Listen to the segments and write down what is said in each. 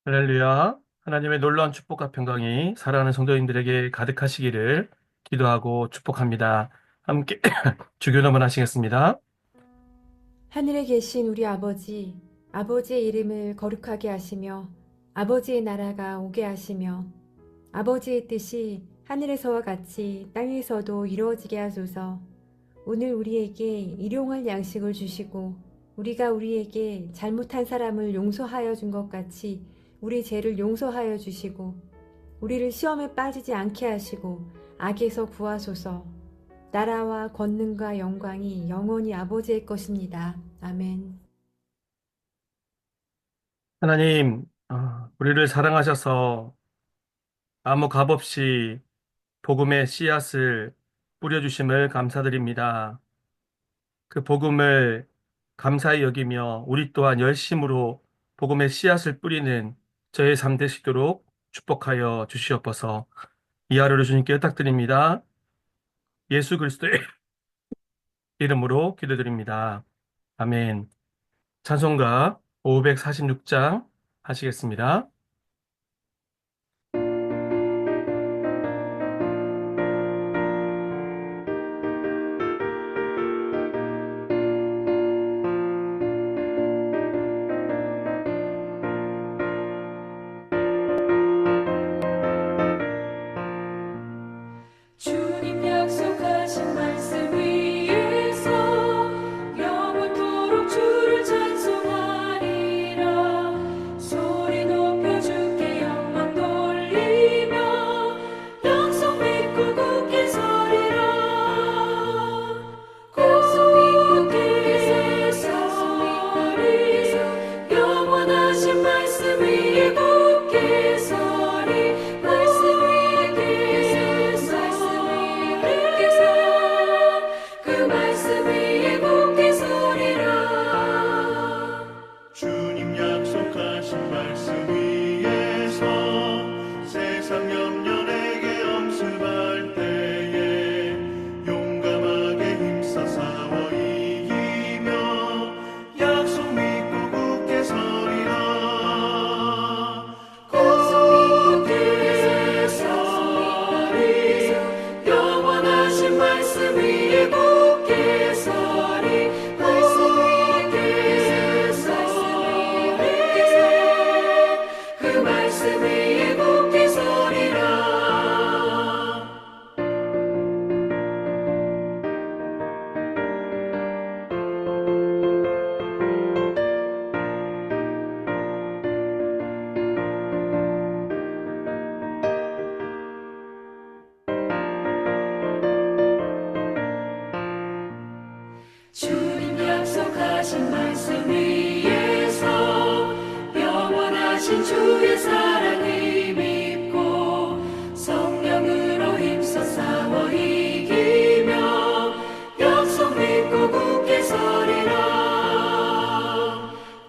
할렐루야. 하나님의 놀라운 축복과 평강이 사랑하는 성도님들에게 가득하시기를 기도하고 축복합니다. 함께 주기도문 하시겠습니다. 하늘에 계신 우리 아버지, 아버지의 이름을 거룩하게 하시며 아버지의 나라가 오게 하시며 아버지의 뜻이 하늘에서와 같이 땅에서도 이루어지게 하소서. 오늘 우리에게 일용할 양식을 주시고 우리가 우리에게 잘못한 사람을 용서하여 준 것 같이 우리 죄를 용서하여 주시고 우리를 시험에 빠지지 않게 하시고 악에서 구하소서. 나라와 권능과 영광이 영원히 아버지의 것입니다. 아멘. 하나님, 우리를 사랑하셔서 아무 값 없이 복음의 씨앗을 뿌려주심을 감사드립니다. 그 복음을 감사히 여기며 우리 또한 열심으로 복음의 씨앗을 뿌리는 저의 삶 되시도록 축복하여 주시옵소서. 이 하루를 주님께 부탁드립니다. 예수 그리스도의 이름으로 기도드립니다. 아멘. 찬송가 546장 하시겠습니다. 주님 약속하신 말씀 위에서 영원토록 주를 찬송하리라. 소리 높여 주께 영광 돌리며 약속 믿고 굳게 서리라. 굳게 서리 영원하신 말씀 위에 굳게 서리. 말씀 위에 그 말씀 위에 굳게 서리라. 주님 약속하신 말씀 위에서 세상 염려내게 엄습할 때에 용감하게 힘써 싸워 이기며 약속 믿고 굳게 서리라. 굳게 서리 영원하신 말씀 위에 굳게 서리. 말씀 위에 서리 그 말씀 위에 굳게 서리라. 주님 약속하신 말씀 위에서 영원하신 주의 사랑을 믿고 성령으로 힘써 싸워 이기며 약속 믿고 굳게 서리라.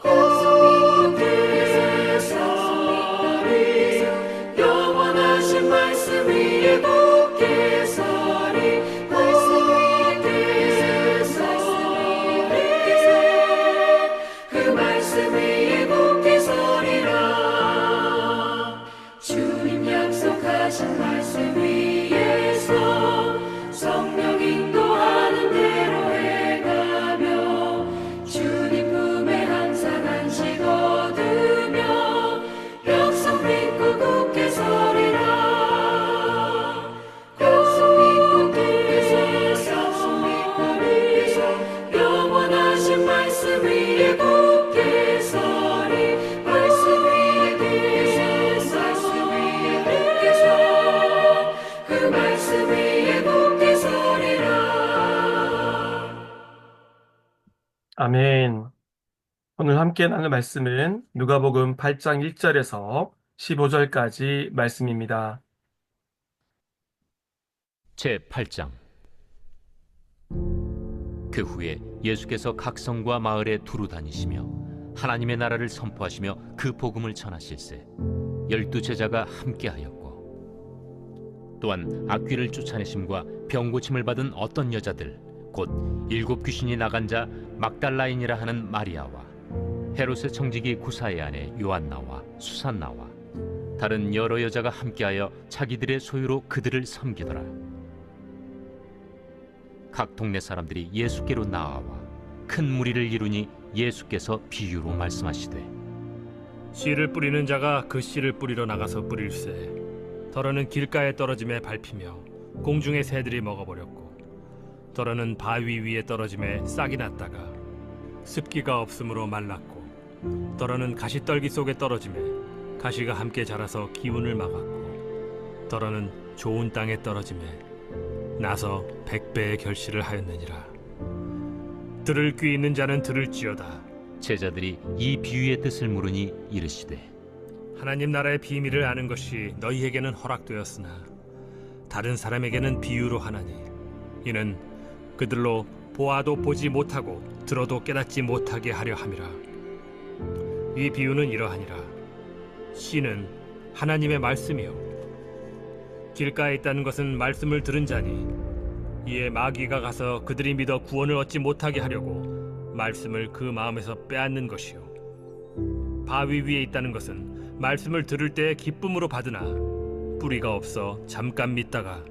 굳게 서리 영원하신 말씀 위에 굳게 서리. 말씀 위에 서리 그 말씀 위에 굳게 서리라. 주님 약속하신 말씀 위에서 성령 인도하는 대로 해가며 주님 품에 항상 안식 얻으며 약속 믿고 굳게 서리라. 약속 믿고 굳게 서리 영원하신 말씀 위에 굳게 서리. 말씀 위에 굳게 서 그 말씀 위에 굳게 서리라. 아멘. 오늘 함께 나눌 말씀은 누가복음 8장 1절에서 15절까지 말씀입니다. 제8장. 그 후에 예수께서 각 성과 마을에 두루 다니시며 하나님의 나라를 선포하시며 그 복음을 전하실세 12제자가 함께하였고 또한 악귀를 쫓아내심과 병고침을 받은 어떤 여자들 곧 7 귀신이 나간 자 막달라인이라 하는 마리아와 헤롯의 청지기 구사의 아내 요한나와 수산나와 다른 여러 여자가 함께하여 자기들의 소유로 그들을 섬기더라. 각 동네 사람들이 예수께로 나아와 큰 무리를 이루니 예수께서 비유로 말씀하시되 씨를 뿌리는 자가 그 씨를 뿌리러 나가서 뿌릴새 더러는 길가에 떨어짐에 밟히며 공중의 새들이 먹어버렸고 더러는 바위 위에 떨어짐에 싹이 났다가 습기가 없으므로 말랐고 더러는 가시떨기 속에 떨어짐에 가시가 함께 자라서 기운을 막았고 더러는 좋은 땅에 떨어짐에 나서 100배의 결실을 하였느니라. 들을 귀 있는 자는 들을지어다. 제자들이 이 비유의 뜻을 물으니 이르시되 하나님 나라의 비밀을 아는 것이 너희에게는 허락되었으나 다른 사람에게는 비유로 하나니 이는 그들로 보아도 보지 못하고 들어도 깨닫지 못하게 하려 함이라. 이 비유는 이러하니라. 씨는 하나님의 말씀이요 길가에 있다는 것은 말씀을 들은 자니 이에 마귀가 가서 그들이 믿어 구원을 얻지 못하게 하려고 말씀을 그 마음에서 빼앗는 것이요 바위 위에 있다는 것은 말씀을 들을 때에 기쁨으로 받으나 뿌리가 없어 잠깐 믿다가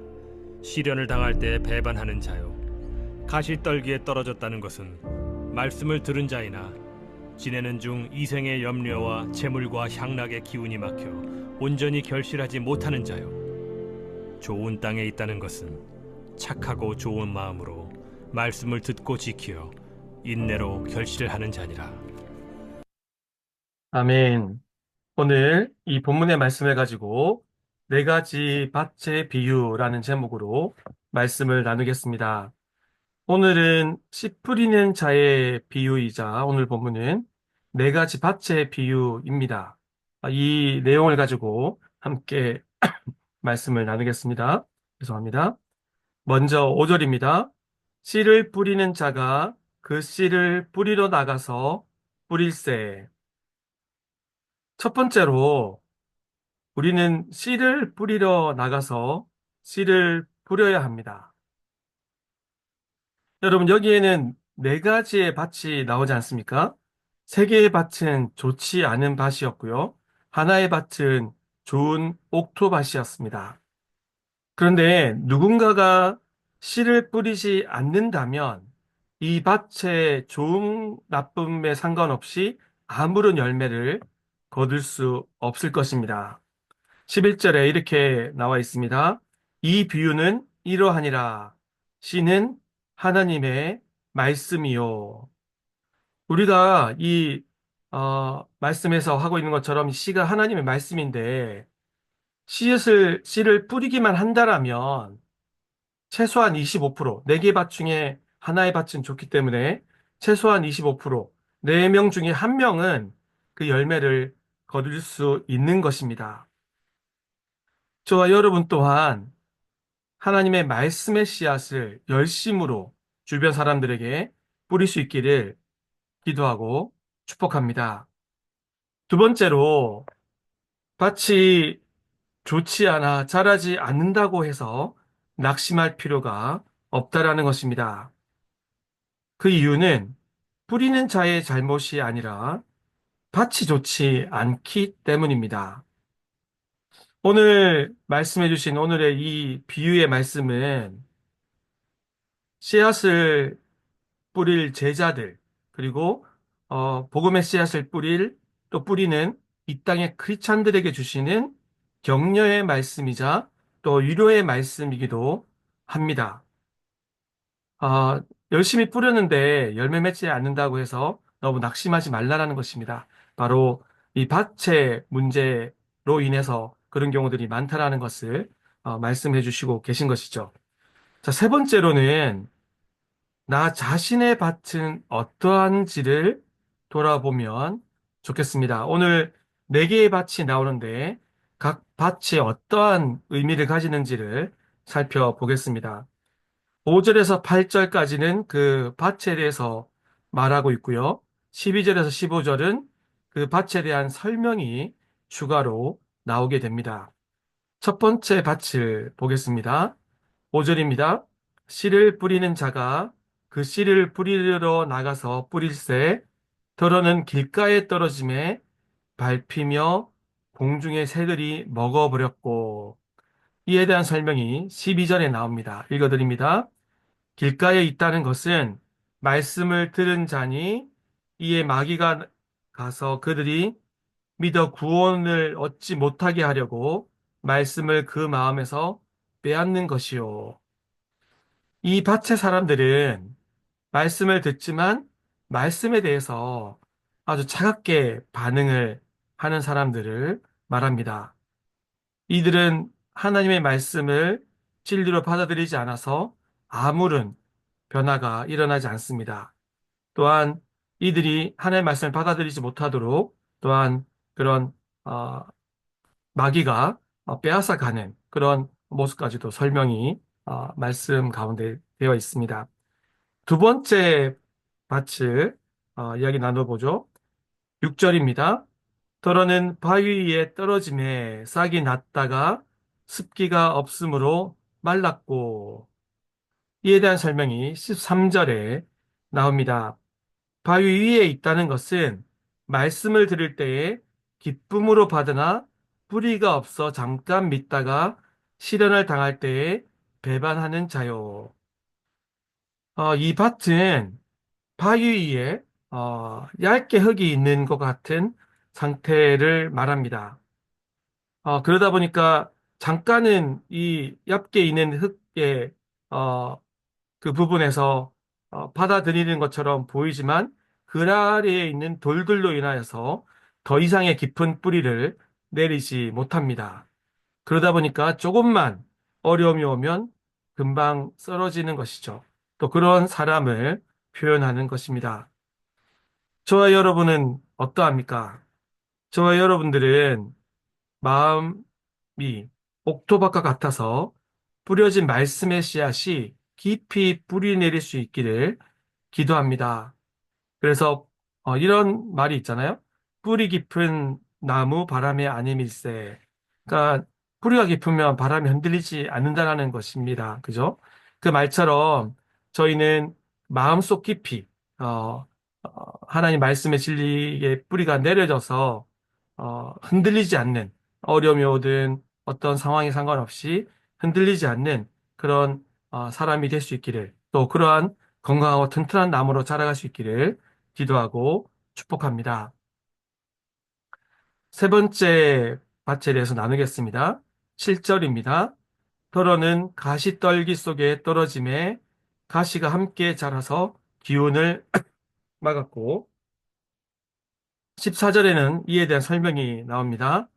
시련을 당할 때 배반하는 자요 가시떨기에 떨어졌다는 것은 말씀을 들은 자이나 지내는 중 이생의 염려와 재물과 향락의 기운이 막혀 온전히 결실하지 못하는 자요 좋은 땅에 있다는 것은 착하고 좋은 마음으로 말씀을 듣고 지키어 인내로 결실을 하는 자니라. 아멘. 오늘 이 본문의 말씀을 가지고 네 가지 밭의 비유라는 제목으로 말씀을 나누겠습니다. 오늘은 씨 뿌리는 자의 비유이자 오늘 본문은 네 가지 밭의 비유입니다. 이 내용을 가지고 함께 말씀을 나누겠습니다. 죄송합니다. 먼저 5절입니다. 씨를 뿌리는 자가 그 씨를 뿌리러 나가서 뿌릴새. 첫 번째로 우리는 씨를 뿌리러 나가서 씨를 뿌려야 합니다. 여러분, 여기에는 네 가지의 밭이 나오지 않습니까? 세 개의 밭은 좋지 않은 밭이었고요. 하나의 밭은 좋은 옥토밭이었습니다. 그런데 누군가가 씨를 뿌리지 않는다면 이 밭의 좋음, 나쁨에 상관없이 아무런 열매를 거둘 수 없을 것입니다. 11절에 이렇게 나와 있습니다. 이 비유는 이러하니라. 씨는 하나님의 말씀이요. 우리가 이 말씀에서 하고 있는 것처럼 씨가 하나님의 말씀인데 씨를 뿌리기만 한다라면 최소한 25%, 4개 밭 중에 하나의 밭은 좋기 때문에 최소한 25%, 4명 중에 1명은 그 열매를 거둘 수 있는 것입니다. 저와 여러분 또한 하나님의 말씀의 씨앗을 열심으로 주변 사람들에게 뿌릴 수 있기를 기도하고 축복합니다. 두 번째로, 밭이 좋지 않아 자라지 않는다고 해서 낙심할 필요가 없다라는 것입니다. 그 이유는 뿌리는 자의 잘못이 아니라 밭이 좋지 않기 때문입니다. 오늘 말씀해 주신 오늘의 이 비유의 말씀은 씨앗을 뿌릴 제자들, 그리고 복음의 씨앗을 뿌리는 이 땅의 크리스찬들에게 주시는 격려의 말씀이자 또 위로의 말씀이기도 합니다. 아, 열심히 뿌렸는데 열매 맺지 않는다고 해서 너무 낙심하지 말라라는 것입니다. 바로 이 밭의 문제로 인해서 그런 경우들이 많다라는 것을 말씀해 주시고 계신 것이죠. 자, 세 번째로는 나 자신의 밭은 어떠한지를 돌아보면 좋겠습니다. 오늘 네 개의 밭이 나오는데 각 밭이 어떠한 의미를 가지는지를 살펴보겠습니다. 5절에서 8절까지는 그 밭에 대해서 말하고 있고요. 12절에서 15절은 그 밭에 대한 설명이 추가로 나오게 됩니다. 첫 번째 밭을 보겠습니다. 5절입니다. 씨를 뿌리는 자가 그 씨를 뿌리러 나가서 뿌릴새 더러는 길가에 떨어짐에 밟히며 공중의 새들이 먹어버렸고. 이에 대한 설명이 12절에 나옵니다. 읽어드립니다. 길가에 있다는 것은 말씀을 들은 자니 이에 마귀가 가서 그들이 믿어 구원을 얻지 못하게 하려고 말씀을 그 마음에서 빼앗는 것이요. 이 밭의 사람들은 말씀을 듣지만 말씀에 대해서 아주 차갑게 반응을 하는 사람들을 말합니다. 이들은 하나님의 말씀을 진리로 받아들이지 않아서 아무런 변화가 일어나지 않습니다. 또한 이들이 하나님의 말씀을 받아들이지 못하도록 또한 그런 어, 마귀가 빼앗아가는 그런 모습까지도 설명이 말씀 가운데 되어 있습니다. 두 번째 밭을 이야기 나눠보죠. 6절입니다. 더러는 바위 위에 떨어짐에 싹이 났다가 습기가 없으므로 말랐고. 이에 대한 설명이 13절에 나옵니다. 바위 위에 있다는 것은 말씀을 들을 때에 기쁨으로 받으나 뿌리가 없어 잠깐 믿다가 시련을 당할 때에 배반하는 자요. 이 밭은 바위 위에 얇게 흙이 있는 것 같은 상태를 말합니다. 그러다 보니까 잠깐은 이 얇게 있는 흙의 그 부분에서 받아들이는 것처럼 보이지만 그 아래에 있는 돌들로 인하여서 더 이상의 깊은 뿌리를 내리지 못합니다. 그러다 보니까 조금만 어려움이 오면 금방 쓰러지는 것이죠. 또 그런 사람을 표현하는 것입니다. 저와 여러분은 어떠합니까? 저와 여러분들은 마음이 옥토밭과 같아서 뿌려진 말씀의 씨앗이 깊이 뿌리 내릴 수 있기를 기도합니다. 그래서 이런 말이 있잖아요. 뿌리 깊은 나무 바람에 아님일세. 그러니까 뿌리가 깊으면 바람이 흔들리지 않는다라는 것입니다. 그죠? 그 말처럼 저희는 마음속 깊이 하나님 말씀의 진리의 뿌리가 내려져서 흔들리지 않는 어려움이 오든 어떤 상황에 상관없이 흔들리지 않는 그런 사람이 될 수 있기를 또 그러한 건강하고 튼튼한 나무로 자라갈 수 있기를 기도하고 축복합니다. 세 번째 밭에 대해서 나누겠습니다. 7절입니다. 더러는 가시떨기 속에 떨어짐에 가시가 함께 자라서 기운을 막았고 14절에는 이에 대한 설명이 나옵니다.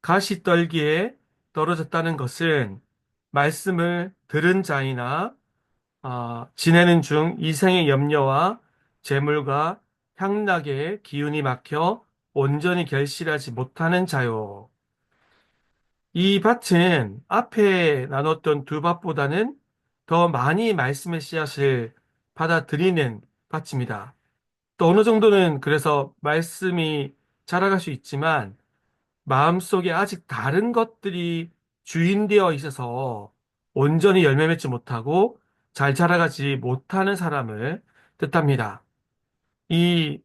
가시떨기에 떨어졌다는 것은 말씀을 들은 자이나 지내는 중 이생의 염려와 재물과 향락의 기운이 막혀 온전히 결실하지 못하는 자요. 이 밭은 앞에 나눴던 두 밭보다는 더 많이 말씀의 씨앗을 받아들이는 밭입니다. 또 어느 정도는 그래서 말씀이 자라갈 수 있지만 마음속에 아직 다른 것들이 주인되어 있어서 온전히 열매 맺지 못하고 잘 자라가지 못하는 사람을 뜻합니다. 이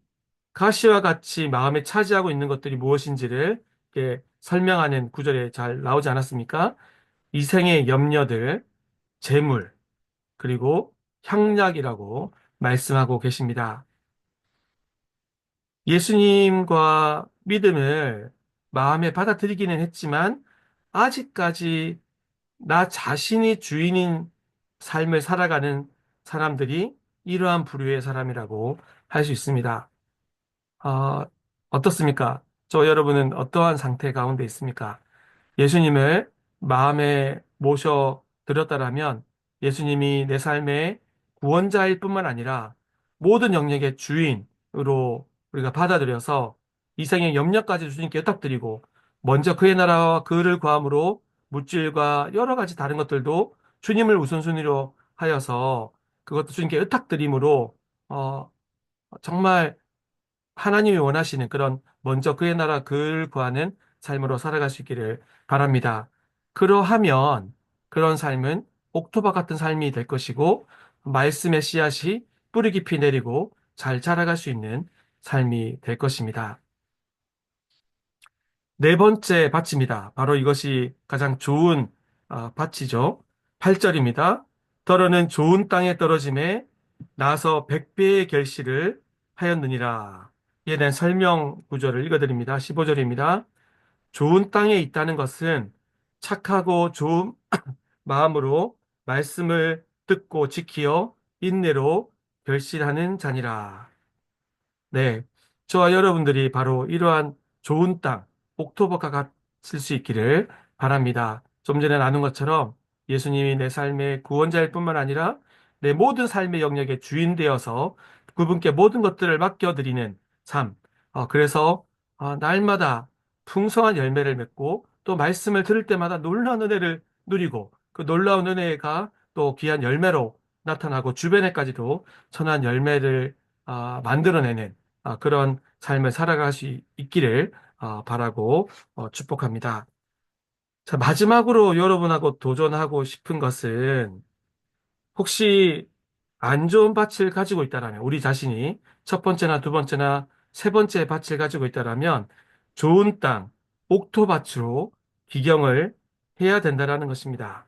가시와 같이 마음에 차지하고 있는 것들이 무엇인지를 이렇게 설명하는 구절에 잘 나오지 않았습니까? 이생의 염려들, 재물, 그리고 향락이라고 말씀하고 계십니다. 예수님과 믿음을 마음에 받아들이기는 했지만 아직까지 나 자신이 주인인 삶을 살아가는 사람들이 이러한 부류의 사람이라고 할 수 있습니다. 어떻습니까? 저 여러분은 어떠한 상태 가운데 있습니까? 예수님을 마음에 모셔 드렸다라면 예수님이 내 삶의 구원자일 뿐만 아니라 모든 영역의 주인으로 우리가 받아들여서 이생의 염려까지 주님께 의탁드리고 먼저 그의 나라와 그를 구함으로 물질과 여러 가지 다른 것들도 주님을 우선순위로 하여서 그것도 주님께 의탁드림으로 정말 하나님이 원하시는 그런 먼저 그의 나라 그를 구하는 삶으로 살아갈 수 있기를 바랍니다. 그러하면 그런 삶은 옥토바 같은 삶이 될 것이고 말씀의 씨앗이 뿌리 깊이 내리고 잘 자라갈 수 있는 삶이 될 것입니다. 네 번째 밭입니다. 바로 이것이 가장 좋은 밭이죠. 8절입니다. 더러는 좋은 땅에 떨어짐에 나서 100배의 결실을 하였느니라. 이에 대한 설명 구절을 읽어드립니다. 15절입니다. 좋은 땅에 있다는 것은 착하고 좋은 마음으로 말씀을 듣고 지키어 인내로 결실하는 자니라. 네, 저와 여러분들이 바로 이러한 좋은 땅, 옥토버가 같을 수 있기를 바랍니다. 좀 전에 나눈 것처럼 예수님이 내 삶의 구원자일 뿐만 아니라 내 모든 삶의 영역의 주인 되어서 그분께 모든 것들을 맡겨드리는 삶. 그래서 날마다 풍성한 열매를 맺고 또 말씀을 들을 때마다 놀라운 은혜를 누리고 그 놀라운 은혜가 또 귀한 열매로 나타나고 주변에까지도 선한 열매를 만들어내는 그런 삶을 살아갈 수 있기를 바라고 축복합니다. 자, 마지막으로 여러분하고 도전하고 싶은 것은 혹시 안 좋은 밭을 가지고 있다라면 우리 자신이 첫 번째나 두 번째나 세 번째 밭을 가지고 있다라면 좋은 땅, 옥토밭으로 기경을 해야 된다라는 것입니다.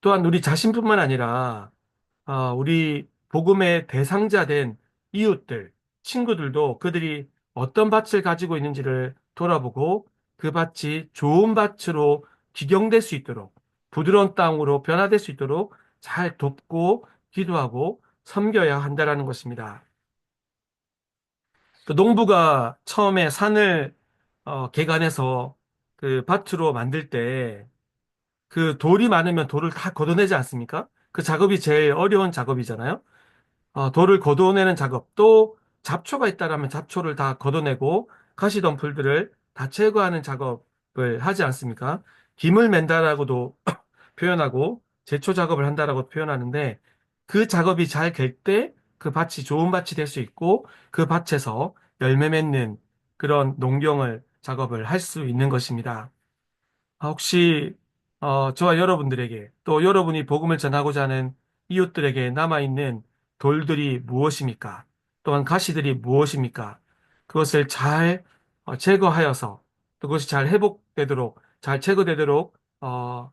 또한 우리 자신뿐만 아니라 우리 복음의 대상자 된 이웃들, 친구들도 그들이 어떤 밭을 가지고 있는지를 돌아보고 그 밭이 좋은 밭으로 기경될 수 있도록 부드러운 땅으로 변화될 수 있도록 잘 돕고 기도하고 섬겨야 한다라는 것입니다. 그 농부가 처음에 산을 개간해서 그 밭으로 만들 때 그 돌이 많으면 돌을 다 걷어내지 않습니까? 그 작업이 제일 어려운 작업이잖아요. 돌을 걷어내는 작업, 또 잡초가 있다라면 잡초를 다 걷어내고 가시덤불들을 다 제거하는 작업을 하지 않습니까? 김을 맨다라고도 표현하고 제초 작업을 한다라고 표현하는데 그 작업이 잘 될 때 그 밭이 좋은 밭이 될 수 있고 그 밭에서 열매 맺는 그런 농경을 작업을 할 수 있는 것입니다. 혹시 저와 여러분들에게 또 여러분이 복음을 전하고자 하는 이웃들에게 남아있는 돌들이 무엇입니까? 또한 가시들이 무엇입니까? 그것을 잘 제거하여서 또 그것이 잘 회복되도록 잘 제거되도록 어,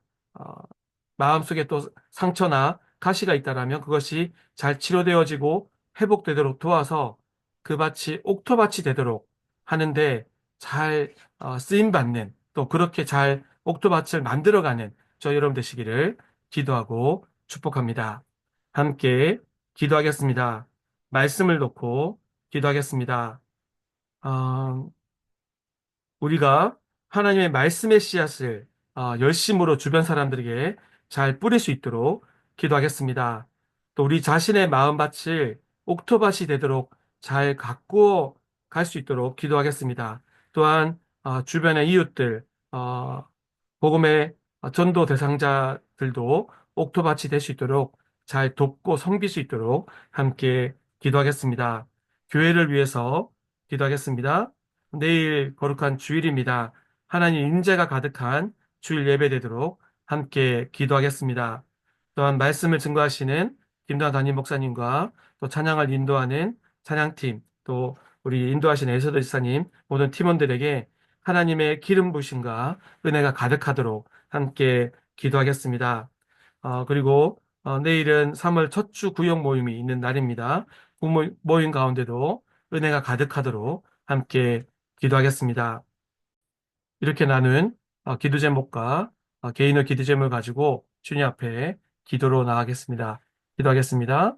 마음속에 또 상처나 가시가 있다라면 그것이 잘 치료되어지고 회복되도록 도와서 그 밭이 옥토밭이 되도록 하는데 잘 쓰임 받는 또 그렇게 잘 옥토밭을 만들어가는 저 여러분 되시기를 기도하고 축복합니다. 함께 기도하겠습니다. 말씀을 놓고 기도하겠습니다. 어, 우리가 하나님의 말씀의 씨앗을 열심으로 주변 사람들에게 잘 뿌릴 수 있도록 기도하겠습니다. 또 우리 자신의 마음밭을 옥토밭이 되도록 잘 가꾸어 갈 수 있도록 기도하겠습니다. 또한 주변의 이웃들, 복음의 전도 대상자들도 옥토밭이 될 수 있도록 잘 돕고 섬길 수 있도록 함께 기도하겠습니다. 교회를 위해서 기도하겠습니다. 내일 거룩한 주일입니다. 하나님 임재가 가득한 주일 예배되도록 함께 기도하겠습니다. 또한 말씀을 증거하시는 김도환 담임 목사님과 또 찬양을 인도하는 찬양팀, 또 우리 인도하시는 에서더 지사님 모든 팀원들에게 하나님의 기름 부심과 은혜가 가득하도록 함께 기도하겠습니다. 그리고 내일은 3월 첫 주 구역 모임이 있는 날입니다. 모임 가운데도 은혜가 가득하도록 함께 기도하겠습니다. 이렇게 나눈 기도 제목과 개인의 기도 제목을 가지고 주님 앞에 기도로 나가겠습니다. 기도하겠습니다.